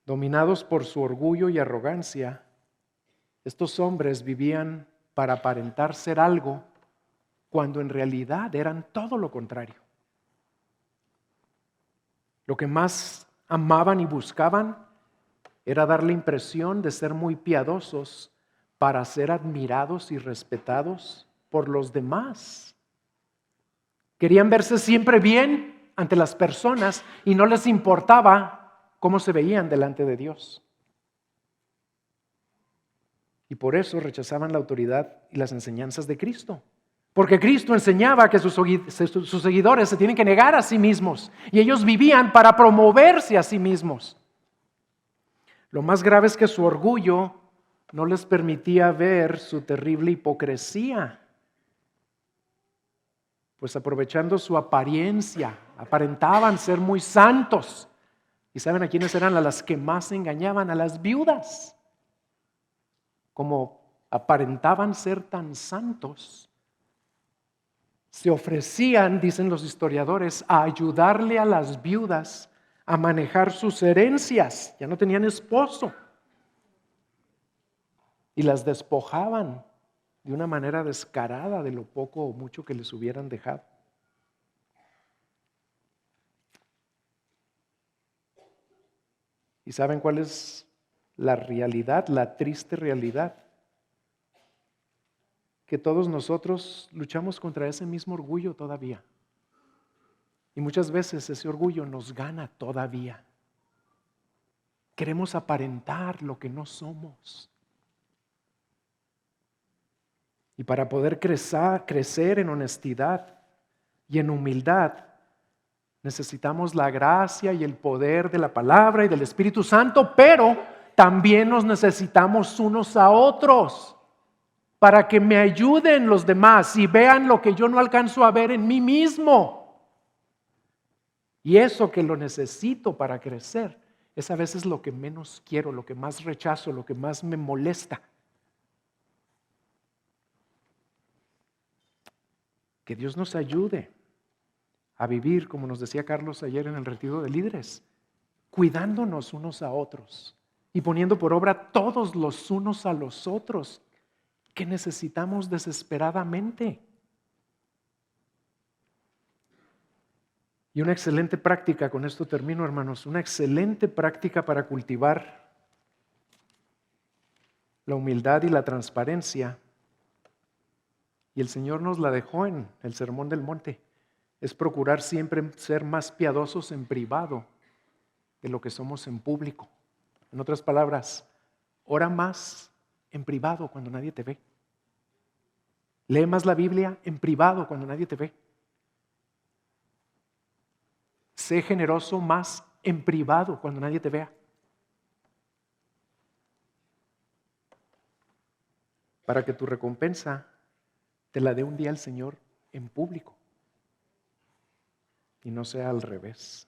Dominados por su orgullo y arrogancia, estos hombres vivían para aparentar ser algo cuando en realidad eran todo lo contrario. Lo que más amaban y buscaban era dar la impresión de ser muy piadosos para ser admirados y respetados por los demás. Querían verse siempre bien ante las personas y no les importaba cómo se veían delante de Dios. Y por eso rechazaban la autoridad y las enseñanzas de Cristo. Porque Cristo enseñaba que sus seguidores se tienen que negar a sí mismos y ellos vivían para promoverse a sí mismos. Lo más grave es que su orgullo no les permitía ver su terrible hipocresía. Pues aprovechando su apariencia, aparentaban ser muy santos. ¿Y saben a quiénes eran a las que más engañaban? A las viudas. Como aparentaban ser tan santos, se ofrecían, dicen los historiadores, a ayudarle a las viudas a manejar sus herencias. Ya no tenían esposo. Y las despojaban de una manera descarada de lo poco o mucho que les hubieran dejado. ¿Y saben cuál es la realidad, la triste realidad? Que todos nosotros luchamos contra ese mismo orgullo todavía. Y muchas veces ese orgullo nos gana todavía. Queremos aparentar lo que no somos. Y para poder crecer en honestidad y en humildad, necesitamos la gracia y el poder de la palabra y del Espíritu Santo, pero también nos necesitamos unos a otros para que me ayuden los demás y vean lo que yo no alcanzo a ver en mí mismo. Y eso que lo necesito para crecer Es a veces lo que menos quiero, lo que más rechazo, lo que más me molesta. Que Dios nos ayude a vivir, como nos decía Carlos ayer en el retiro de líderes, cuidándonos unos a otros y poniendo por obra todos los unos a los otros que necesitamos desesperadamente. Y una excelente práctica, con esto termino, hermanos, una excelente práctica para cultivar la humildad y la transparencia, y el Señor nos la dejó en el Sermón del Monte, es procurar siempre ser más piadosos en privado de lo que somos en público. En otras palabras, ora más en privado cuando nadie te ve. Lee más la Biblia en privado cuando nadie te ve. Sé generoso más en privado cuando nadie te vea. Para que tu recompensa te la dé un día el Señor en público y no sea al revés.